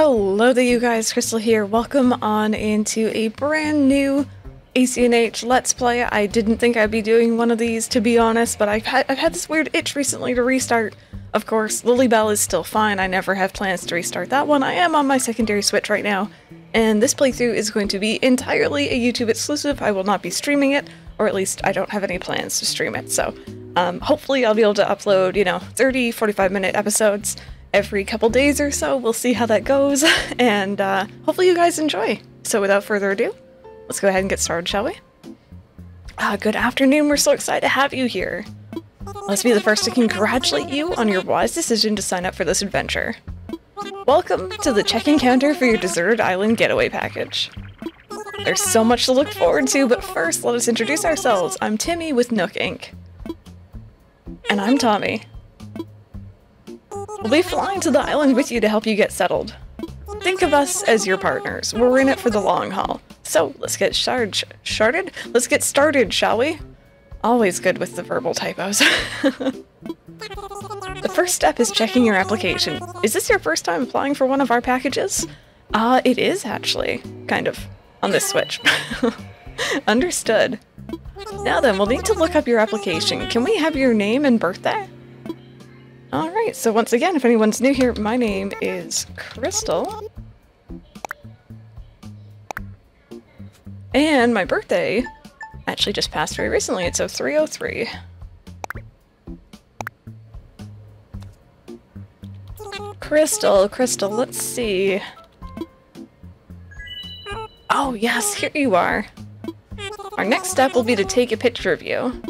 Hello there you guys, Crystal here. Welcome on into a brand new ACNH Let's Play. I didn't think I'd be doing one of these, to be honest, but I've had this weird itch recently to restart. Of course, Lilybell is still fine. I never have plans to restart that one. I am on my secondary Switch right now, and this playthrough is going to be entirely a YouTube exclusive. I will not be streaming it, or at least I don't have any plans to stream it, so hopefully I'll be able to upload, 30, 45-minute episodes every couple days or so. We'll see how that goes, and hopefully you guys enjoy. So without further ado, let's go ahead and get started, shall we? Good afternoon, we're so excited to have you here. Let's be the first to congratulate you on your wise decision to sign up for this adventure. Welcome to the check-in counter for your deserted island getaway package. There's so much to look forward to, but first let us introduce ourselves. I'm Timmy with Nook Inc. And I'm Tommy. We'll be flying to the island with you to help you get settled. Think of us as your partners. We're in it for the long haul. So let's get started? Let's get started, shall we? Always good with the verbal typos. The first step is checking your application. Is this your first time applying for one of our packages? It is actually, kind of, on this Switch. Understood. Now then, we'll need to look up your application. Can we have your name and birthday? Alright, so once again, if anyone's new here, my name is Crystal. And my birthday actually just passed very recently. It's 0303. Crystal, let's see. Oh yes, here you are. Our next step will be to take a picture of you.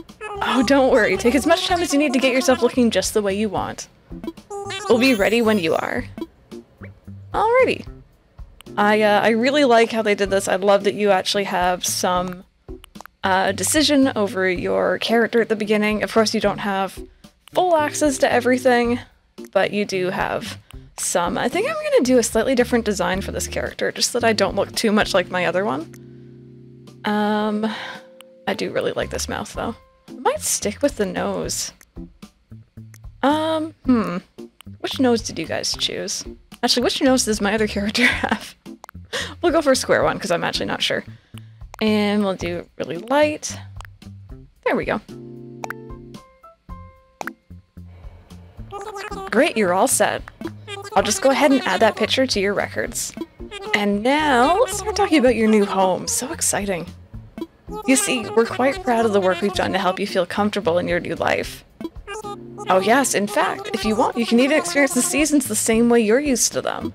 Oh, don't worry. Take as much time as you need to get yourself looking just the way you want. We'll be ready when you are. Alrighty. I really like how they did this. I love that you actually have some decision over your character at the beginning. Of course, you don't have full access to everything, but you do have some. I think I'm going to do a slightly different design for this character, just so that I don't look too much like my other one. I do really like this mouth, though. I might stick with the nose. Which nose did you guys choose? Actually, which nose does my other character have? We'll go for a square one, because I'm actually not sure. And we'll do really light. There we go. Great, you're all set. I'll just go ahead and add that picture to your records. And now, let's start talking about your new home. So exciting. You see, we're quite proud of the work we've done to help you feel comfortable in your new life. Oh yes, in fact, if you want, you can even experience the seasons the same way you're used to them.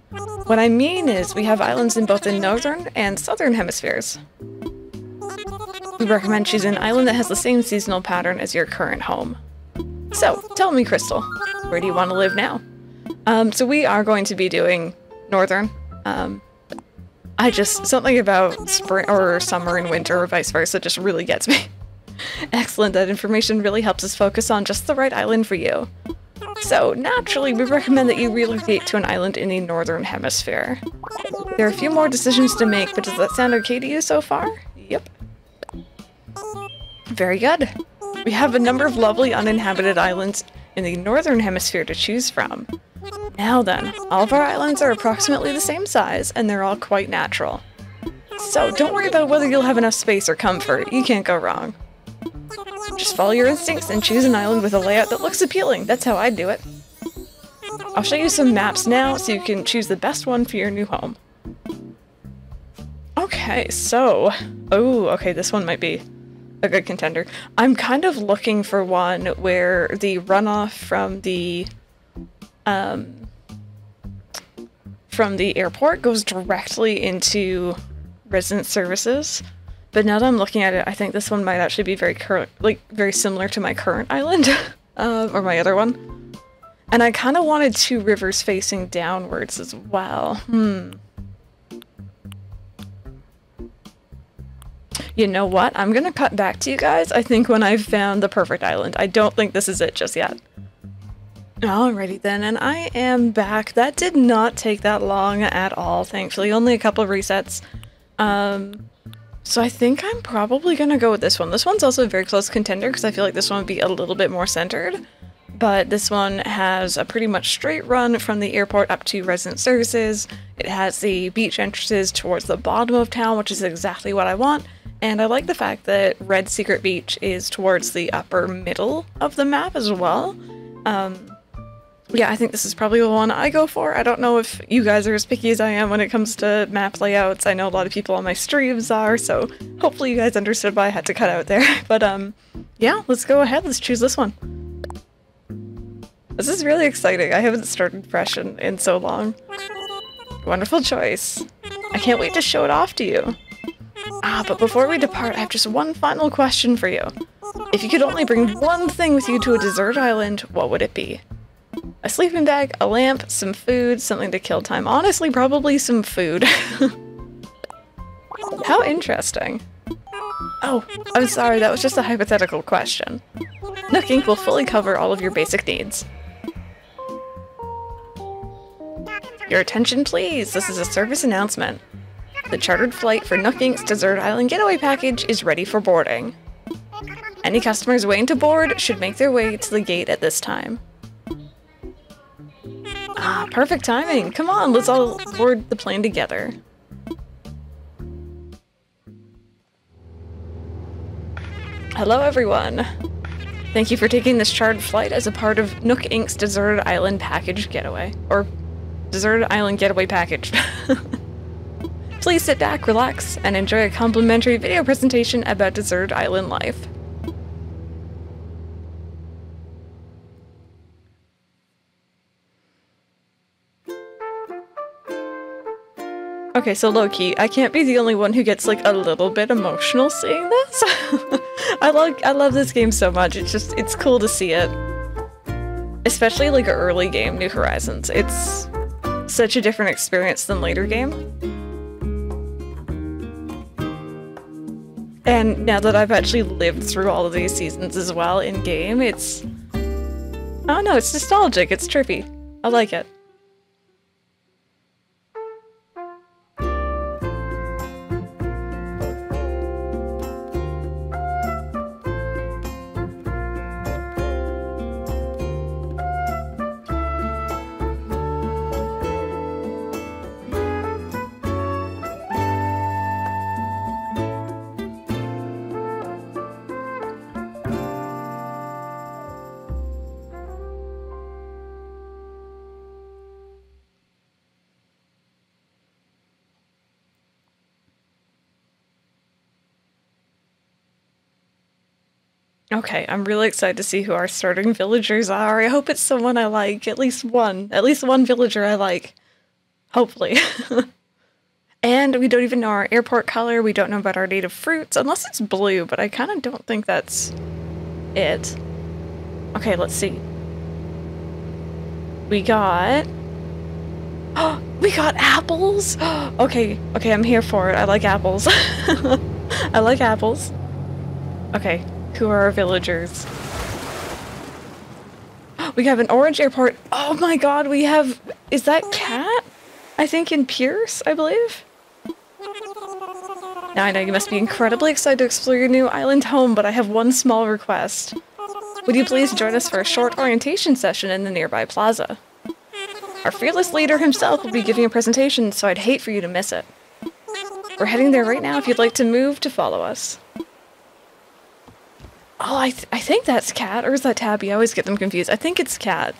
What I mean is, we have islands in both the northern and southern hemispheres. We recommend choosing an island that has the same seasonal pattern as your current home. So, tell me, Crystal, where do you want to live now? So we are going to be doing northern. Something about spring or summer and winter or vice versa just really gets me. Excellent, that information really helps us focus on just the right island for you. So, naturally, we recommend that you relocate to an island in the northern hemisphere. There are a few more decisions to make, but does that sound okay to you so far? Yep. Very good. We have a number of lovely uninhabited islands in the northern hemisphere to choose from. Now then, all of our islands are approximately the same size, and they're all quite natural. So don't worry about whether you'll have enough space or comfort, you can't go wrong. Just follow your instincts and choose an island with a layout that looks appealing. That's how I'd do it. I'll show you some maps now so you can choose the best one for your new home. Okay, so... Oh, okay, this one might be a good contender. I'm kind of looking for one where the runoff from the airport goes directly into resident services. But now that I'm looking at it, I think this one might actually be very similar to my current island, or my other one. And I kind of wanted two rivers facing downwards as well. You know what? I'm gonna cut back to you guys, I think, when I've found the perfect island. I don't think this is it just yet. Alrighty then, and I am back. That did not take that long at all, thankfully. Only a couple of resets. So I think I'm probably gonna go with this one. This one's also a very close contender because I feel like this one would be a little bit more centered. but this one has a pretty much straight run from the airport up to resident services. It has the beach entrances towards the bottom of town, which is exactly what I want. And I like the fact that Red Secret Beach is towards the upper middle of the map as well. Yeah, I think this is probably the one I go for. I don't know if you guys are as picky as I am when it comes to map layouts. I know a lot of people on my streams are, so hopefully you guys understood why I had to cut out there. But yeah, let's go ahead. Let's choose this one. This is really exciting. I haven't started fresh in so long. Wonderful choice. I can't wait to show it off to you. But before we depart, I have just one final question for you. If you could only bring one thing with you to a desert island, what would it be? A sleeping bag, a lamp, some food, something to kill time. Honestly, probably some food. How interesting. Oh, I'm sorry, that was just a hypothetical question. Nook Inc. will fully cover all of your basic needs. Your attention, please. This is a service announcement. The chartered flight for Nook Inc.'s Desert Island Getaway Package is ready for boarding. Any customers waiting to board should make their way to the gate at this time. Perfect timing. Come on, let's all board the plane together. Hello, everyone. Thank you for taking this chartered flight as a part of Nook Inc.'s Desert Island Package Getaway. Or Desert Island Getaway Package. Please sit back, relax, and enjoy a complimentary video presentation about Desert Island life. Okay, so low-key, I can't be the only one who gets like a little bit emotional seeing this. I love this game so much. It's cool to see it. Especially like an early game, New Horizons. It's such a different experience than later game. And now that I've actually lived through all of these seasons as well in game, it's... oh no, it's nostalgic, it's trippy. I like it. Okay, I'm really excited to see who our starting villagers are. I hope it's someone I like. At least one villager I like. Hopefully. And we don't even know our airport color. We don't know about our native fruits, unless it's blue, but I kind of don't think that's it. Okay, let's see. We got... oh, we got apples! Okay, I'm here for it. I like apples. I like apples. Okay. Who are our villagers? We have an orange airport. Oh my god, we have... is that Katt? I think in Pierce, I believe? Now I know you must be incredibly excited to explore your new island home, but I have one small request. Would you please join us for a short orientation session in the nearby plaza? Our fearless leader himself will be giving a presentation, so I'd hate for you to miss it. We're heading there right now if you'd like to move to follow us. Oh, I think that's Katt, or is that Tabby? I always get them confused. I think it's Katt.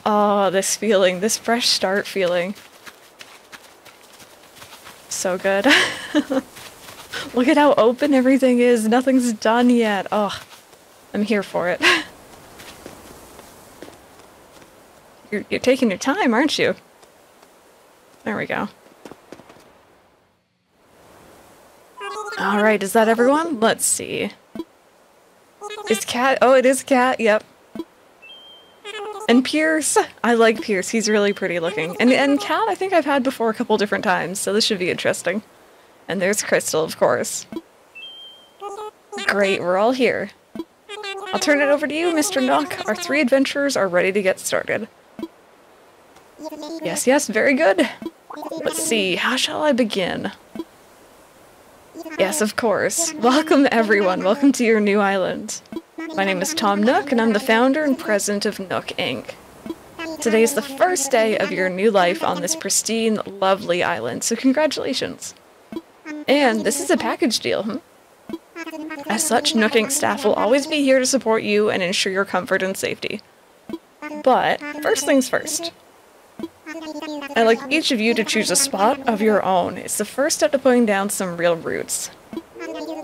Oh, this feeling, this fresh start feeling. So good. Look at how open everything is. Nothing's done yet. Oh, I'm here for it. You're taking your time, aren't you? There we go. Alright, is that everyone? Let's see. Is Katt? Oh, it is Katt, yep. And Pierce. I like Pierce, he's really pretty looking. And Katt I think I've had before a couple different times, so this should be interesting. And there's Crystal, of course. Great, we're all here. I'll turn it over to you, Mr. Nook. Our 3 adventurers are ready to get started. Yes, very good. Let's see, how shall I begin? Yes, of course. Welcome, everyone. Welcome to your new island. My name is Tom Nook, and I'm the founder and president of Nook Inc. Today is the first day of your new life on this pristine, lovely island, so congratulations. And this is a package deal, As such, Nook Inc. staff will always be here to support you and ensure your comfort and safety. But, first things first. I'd like each of you to choose a spot of your own. It's the first step to putting down some real roots.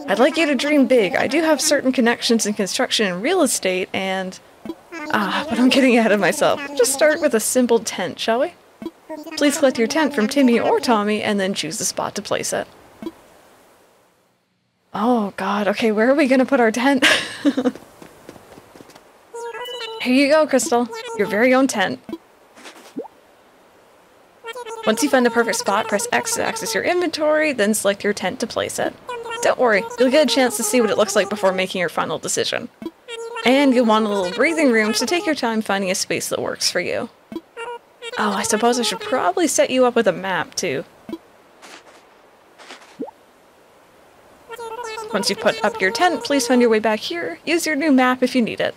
I'd like you to dream big. I do have certain connections in construction and real estate, and... but I'm getting ahead of myself. Just start with a simple tent, shall we? Please collect your tent from Timmy or Tommy, and then choose the spot to place it. Oh god, okay, where are we gonna put our tent? Here you go, Crystal. Your very own tent. Once you find the perfect spot, press X to access your inventory, then select your tent to place it. Don't worry, you'll get a chance to see what it looks like before making your final decision. And you'll want a little breathing room, so take your time finding a space that works for you. Oh, I suppose I should probably set you up with a map, too. Once you put up your tent, please find your way back here. Use your new map if you need it.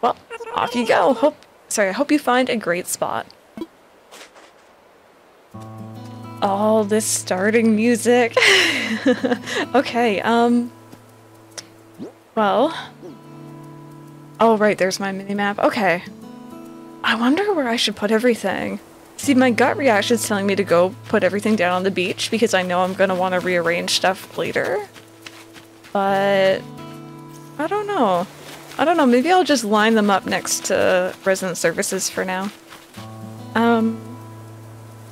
Well, off you go. I hope you find a great spot. All this starting music. Okay, well... Oh, right, there's my mini-map. Okay. I wonder where I should put everything. See, my gut reaction is telling me to go put everything down on the beach because I know I'm going to want to rearrange stuff later. But... I don't know. Maybe I'll just line them up next to resident services for now.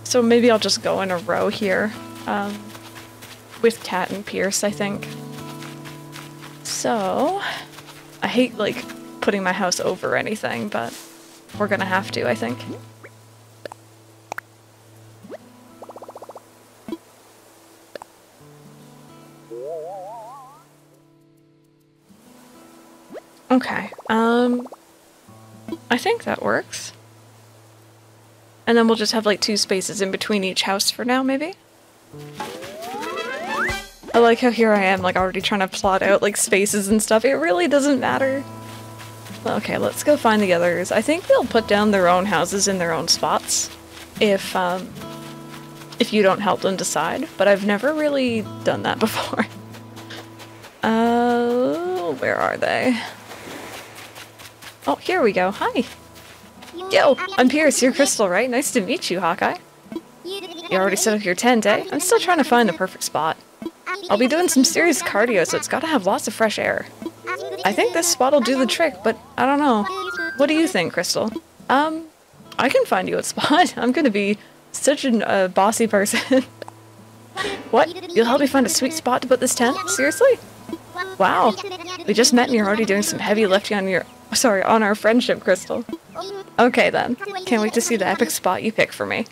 So maybe I'll just go in a row here, with Katt and Pierce, I think. So, I hate, like, putting my house over anything, but we're gonna have to, I think. Okay, I think that works. And then we'll just have like 2 spaces in between each house for now, maybe? I like how here I am, like already trying to plot out like spaces and stuff. It really doesn't matter. Okay, let's go find the others. I think they'll put down their own houses in their own spots if you don't help them decide, but I've never really done that before. Where are they? Oh, here we go. Hi. Yo, I'm Pierce. You're Crystal, right? Nice to meet you, Hawkeye. You already set up your tent, eh? I'm still trying to find the perfect spot. I'll be doing some serious cardio, so it's gotta have lots of fresh air. I think this spot will do the trick, but I don't know. What do you think, Crystal? I can find you a spot. I'm gonna be such a bossy person. What? You'll help me find a sweet spot to put this tent? Seriously? Wow. We just met and you're already doing some heavy lifting on our friendship, Crystal. Okay then. Can't wait to see the epic spot you pick for me.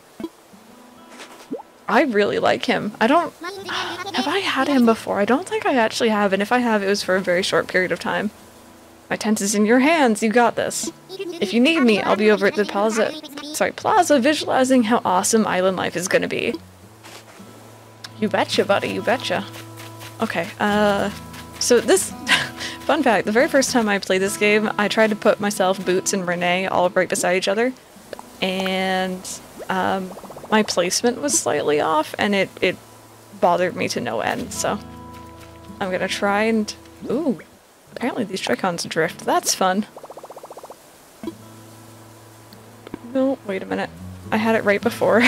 I really like him. Have I had him before? I don't think I actually have, and if I have, it was for a very short period of time. My tent is in your hands. You got this. If you need me, I'll be over at the plaza visualizing how awesome island life is gonna be. You betcha, buddy, you betcha. Okay, so this... Fun fact, the very first time I played this game, I tried to put myself, Boots, and Renee all right beside each other, and my placement was slightly off, and it bothered me to no end, so I'm gonna try and... Ooh, apparently these Joy-Cons drift. That's fun. No, wait a minute. I had it right before.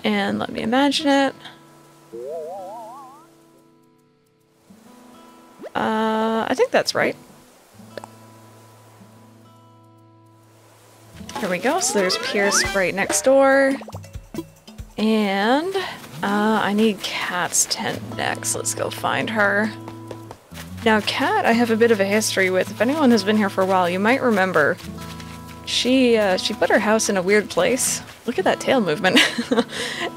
And let me imagine it. I think that's right. Here we go, so there's Pierce right next door. And, I need Katt's tent next. Let's go find her. Now, Katt, I have a bit of a history with. If anyone has been here for a while, you might remember. She put her house in a weird place. Look at that tail movement.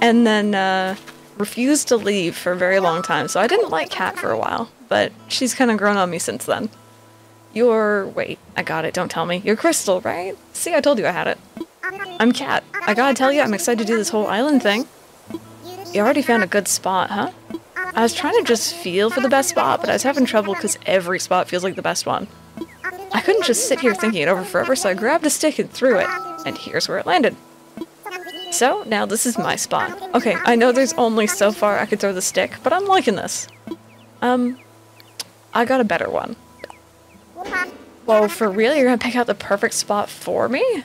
And then, refused to leave for a very long time, so I didn't like Katt for a while, but she's kind of grown on me since then. Wait, I got it, don't tell me. You're Crystal, right? See, I told you I had it. I'm Katt. I gotta tell you, I'm excited to do this whole island thing. You already found a good spot, huh? I was trying to just feel for the best spot, but I was having trouble because every spot feels like the best one. I couldn't just sit here thinking it over forever, so I grabbed a stick and threw it, and here's where it landed. So, now this is my spot. Okay, I know there's only so far I could throw the stick, but I'm liking this. I got a better one. Whoa, for real? You're gonna pick out the perfect spot for me?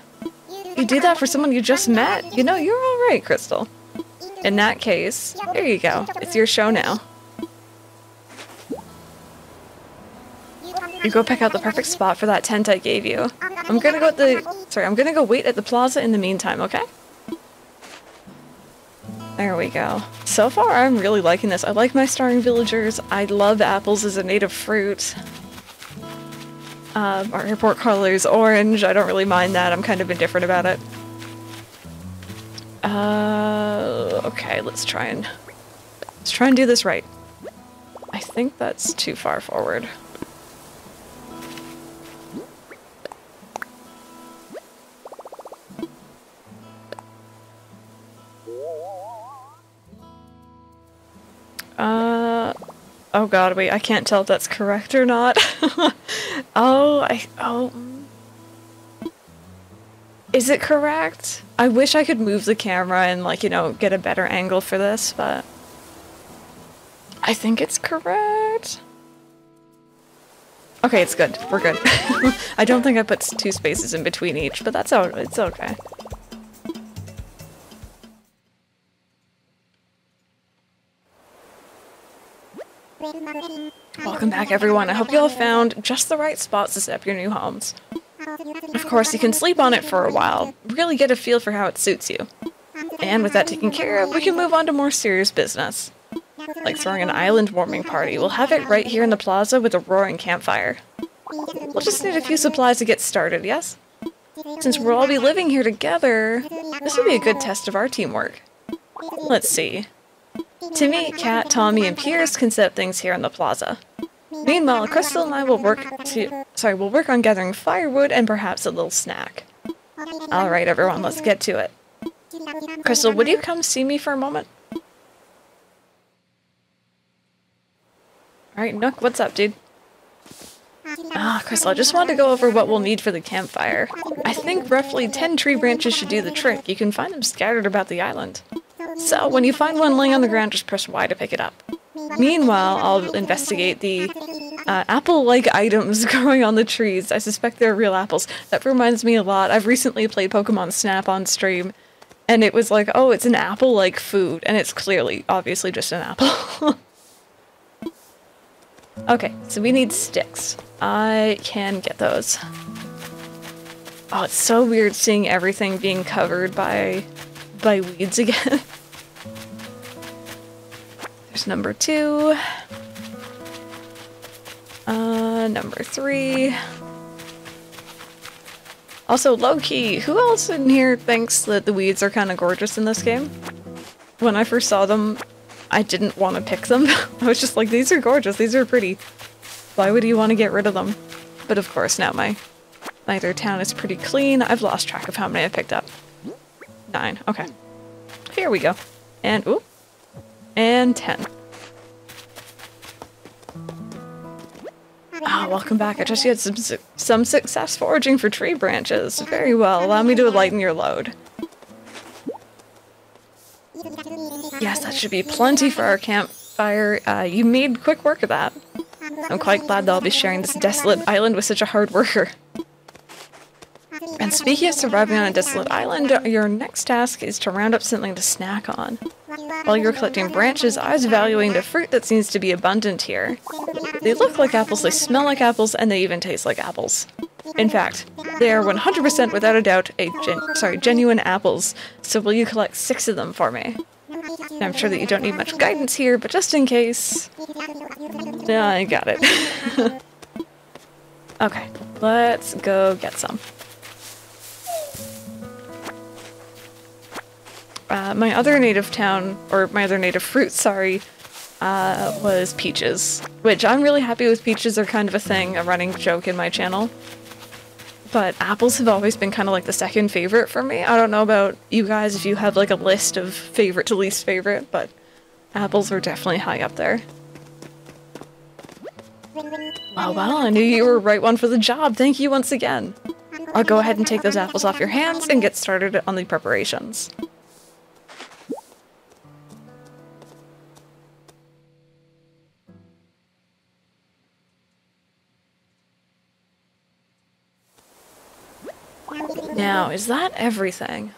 You do that for someone you just met? You know, you're alright, Crystal. In that case, there you go. It's your show now. You go pick out the perfect spot for that tent I gave you. I'm gonna go wait at the plaza in the meantime, okay? There we go. So far, I'm really liking this. I like my starring villagers. I love apples as a native fruit. Our airport color is orange. I don't really mind that. I'm kind of indifferent about it. Okay, let's try and do this right. I think that's too far forward. Oh god, wait, I can't tell if that's correct or not. Is it correct? I wish I could move the camera and, like, you know, get a better angle for this, but I think it's correct. Okay, it's good. We're good. I don't think I put 2 spaces in between each, but it's okay. Welcome back, everyone. I hope you all found just the right spots to set up your new homes. Of course, you can sleep on it for a while, really get a feel for how it suits you. And with that taken care of, we can move on to more serious business. Like throwing an island warming party. We'll have it right here in the plaza with a roaring campfire. We'll just need a few supplies to get started, yes? Since we'll all be living here together, this will be a good test of our teamwork. Let's see. Timmy, Katt, Tommy, and Pierce can set up things here in the plaza. Meanwhile, Crystal and I will work on gathering firewood and perhaps a little snack. Alright everyone, let's get to it. Crystal, would you come see me for a moment? Alright, Nook, what's up, dude? Crystal, I just wanted to go over what we'll need for the campfire. I think roughly 10 tree branches should do the trick. You can find them scattered about the island. So, when you find one laying on the ground, just press Y to pick it up. Meanwhile, I'll investigate the apple-like items growing on the trees. I suspect they're real apples. That reminds me a lot. I've recently played Pokemon Snap on stream, and it was like, oh, it's an apple-like food, and it's clearly, obviously, just an apple. Okay, so we need sticks. I can get those. Oh, it's so weird seeing everything being covered by weeds again. There's number 2. Number 3. Also, low-key, who else in here thinks that the weeds are kind of gorgeous in this game? When I first saw them, I didn't want to pick them. I was just like, these are gorgeous, these are pretty. Why would you want to get rid of them? But of course, now my other town is pretty clean. I've lost track of how many I picked up. 9, okay. Here we go. And, ooh. And 10. Welcome back. I trust you had some success foraging for tree branches. Very well. Allow me to lighten your load. Yes, that should be plenty for our campfire. You made quick work of that. I'm quite glad that I'll be sharing this desolate island with such a hard worker. And speaking of surviving on a desolate island, your next task is to round up something to snack on. While you're collecting branches, I was evaluating the fruit that seems to be abundant here. They look like apples, they smell like apples, and they even taste like apples. In fact, they are 100% without a doubt genuine apples, so will you collect 6 of them for me? And I'm sure that you don't need much guidance here, but just in case... I got it. Okay, let's go get some. My other native town, or my other native fruit, sorry, was peaches. Which I'm really happy with. Peaches are kind of a thing, a running joke in my channel. But apples have always been kind of like the second favorite for me. I don't know about you guys if you have like a list of favorite to least favorite, but Apples are definitely high up there. Well, I knew you were the right one for the job. Thank you once again. I'll go ahead and take those apples off your hands and get started on the preparations. Now, is that everything?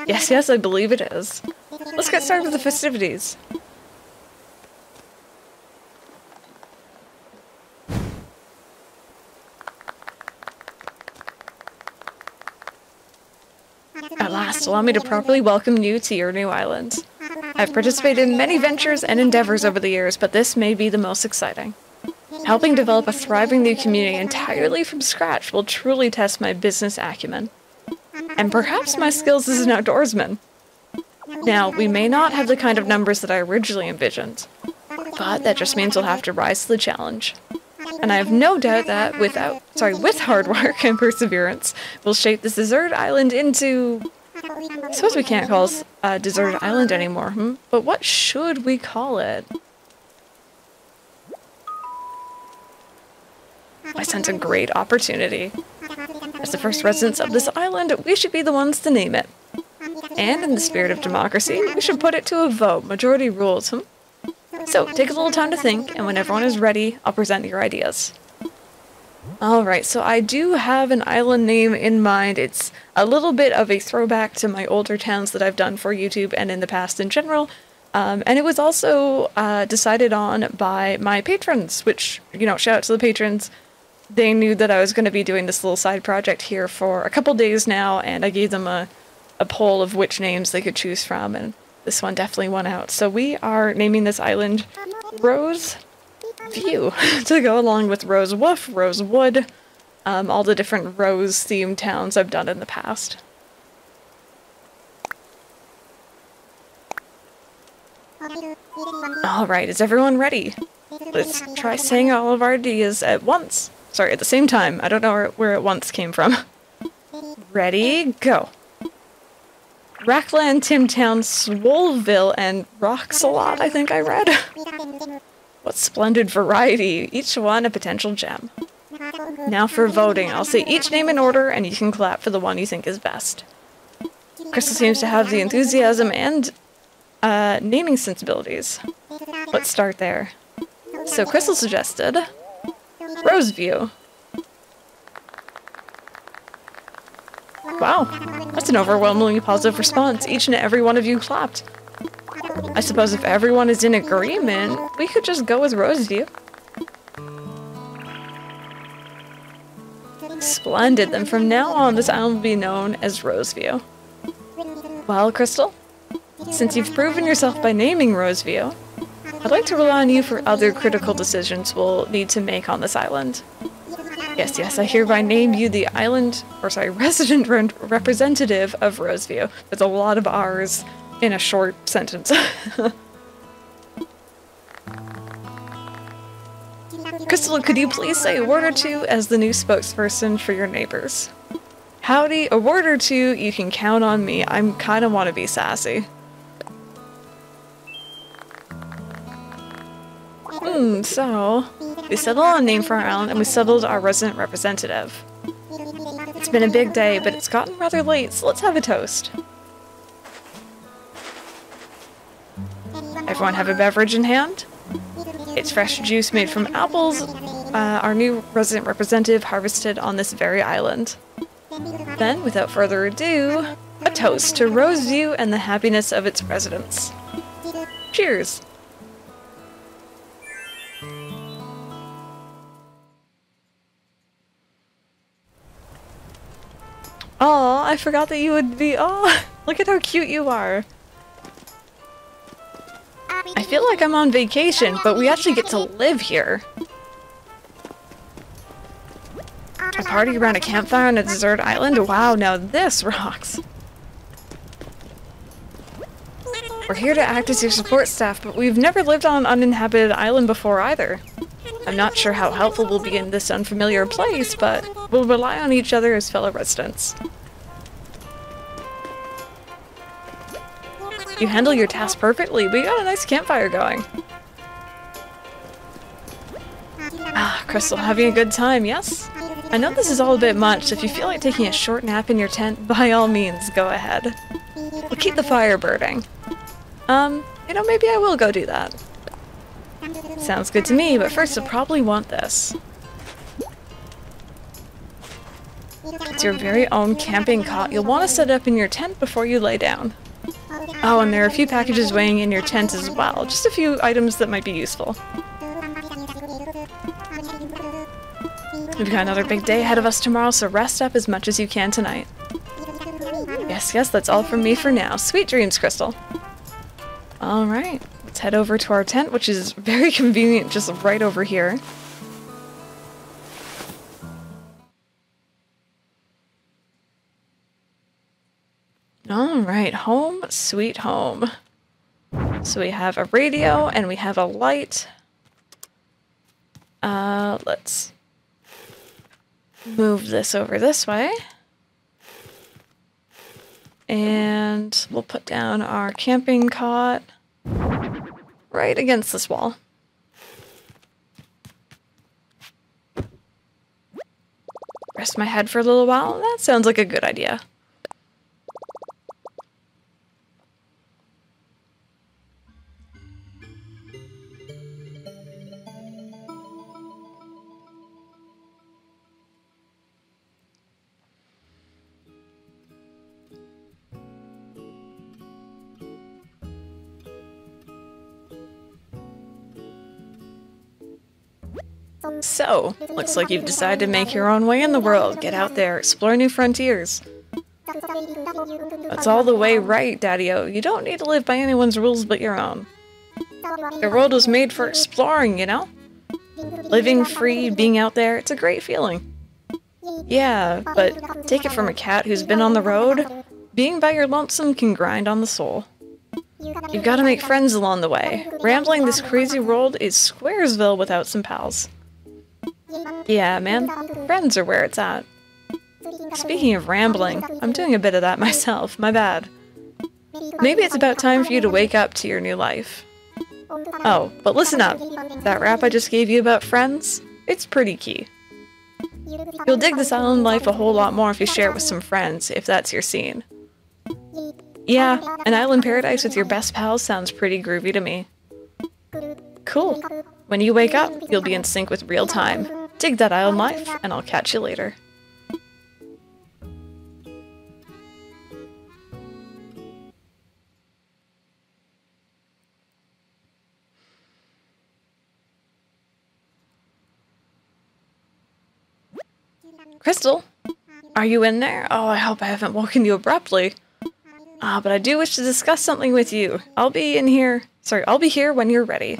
Yes, I believe it is. Let's get started with the festivities. At last, allow me to properly welcome you to your new island. I've participated in many ventures and endeavors over the years, but this may be the most exciting. Helping develop a thriving new community entirely from scratch will truly test my business acumen. And perhaps my skills as an outdoorsman. Now, we may not have the kind of numbers that I originally envisioned, but that just means we'll have to rise to the challenge. And I have no doubt that with hard work and perseverance, we'll shape this deserted island into... I suppose we can't call this a deserted island anymore, But what should we call it? I sense a great opportunity. As the first residents of this island, we should be the ones to name it. And in the spirit of democracy, we should put it to a vote. Majority rules, So, take a little time to think, and when everyone is ready, I'll present your ideas. Alright, so I do have an island name in mind. It's a little bit of a throwback to my older towns that I've done for YouTube and in the past in general. And it was also decided on by my patrons, which, shout out to the patrons. They knew that I was going to be doing this little side project here for a couple days now, and I gave them a poll of which names they could choose from, and this one definitely won out. So we are naming this island Roseview to go along with Rosewoof, Rosewood, all the different rose-themed towns I've done in the past. Alright, is everyone ready? Let's try saying all of our ideas at once. Sorry, at the same time. I don't know where at once came from. Ready, go. Rackland, Timtown, Swollville, and Roxalot, I think I read. What splendid variety. Each one a potential gem. Now for voting. I'll say each name in order, and you can clap for the one you think is best. Crystal seems to have the enthusiasm and naming sensibilities. Let's start there. So Crystal suggested Roseview. Wow, that's an overwhelmingly positive response. Each and every one of you clapped. I suppose if everyone is in agreement, we could just go with Roseview. Splendid, then from now on this island will be known as Roseview. Well, Crystal, since you've proven yourself by naming Roseview, I'd like to rely on you for other critical decisions we'll need to make on this island. Yes, I hereby name you the resident representative of Roseview. There's a lot of R's in a short sentence. Crystal, could you please say a word or two as the new spokesperson for your neighbors? Howdy, a word or two, you can count on me. I kinda wanna be sassy. So, we settled on a name for our island, and we settled our resident representative. It's been a big day, but it's gotten rather late, so let's have a toast. Everyone have a beverage in hand? It's fresh juice made from apples, our new resident representative harvested on this very island. Then, without further ado, a toast to Roseview and the happiness of its residents. Cheers! Aw, I forgot that you would be- aw, look at how cute you are. I feel like I'm on vacation, but we actually get to live here. A party around a campfire on a desert island? Wow, now this rocks. We're here to act as your support staff, but we've never lived on an uninhabited island before either. I'm not sure how helpful we'll be in this unfamiliar place, but we'll rely on each other as fellow residents. You handle your task perfectly. We got a nice campfire going. Ah, Crystal, having a good time, yes? I know this is all a bit much, so if you feel like taking a short nap in your tent, by all means, go ahead. We'll keep the fire burning. You know, maybe I will go do that. Sounds good to me, but first you'll probably want this. It's your very own camping cot. You'll want to set it up in your tent before you lay down. Oh, and there are a few packages weighing in your tent as well. Just a few items that might be useful. We've got another big day ahead of us tomorrow, so rest up as much as you can tonight. Yes, that's all from me for now. Sweet dreams, Crystal. Alright, let's head over to our tent, which is very convenient, just right over here. Alright, home sweet home. So we have a radio and we have a light. Let's move this over this way. And we'll put down our camping cot right against this wall. Rest my head for a little while. That sounds like a good idea. So, looks like you've decided to make your own way in the world. Get out there, explore new frontiers. That's all the way right, Daddy-O. You don't need to live by anyone's rules but your own. The world was made for exploring, you know? Living free, being out there, it's a great feeling. Yeah, but take it from a cat who's been on the road, being by your lonesome can grind on the soul. You've got to make friends along the way. Rambling this crazy world is Squaresville without some pals. Yeah, man. Friends are where it's at. Speaking of rambling, I'm doing a bit of that myself. My bad. Maybe it's about time for you to wake up to your new life. Oh, but listen up. That rap I just gave you about friends? It's pretty key. You'll dig this island life a whole lot more if you share it with some friends, if that's your scene. Yeah, an island paradise with your best pals sounds pretty groovy to me. Cool. When you wake up, you'll be in sync with real time. Dig that island life, and I'll catch you later. Crystal? Are you in there? Oh, I hope I haven't woken you abruptly. But I do wish to discuss something with you. I'll be here when you're ready.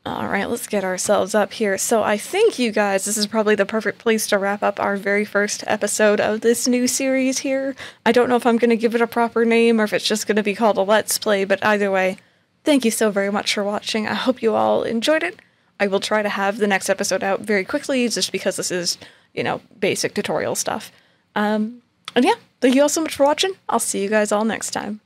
Alright, let's get ourselves up here. So I think, you guys, this is probably the perfect place to wrap up our very first episode of this new series here. I don't know if I'm going to give it a proper name or if it's just going to be called a Let's Play, but either way, thank you so very much for watching. I hope you all enjoyed it. I will try to have the next episode out very quickly, just because this is, you know, basic tutorial stuff. And yeah, thank you all so much for watching. I'll see you guys all next time.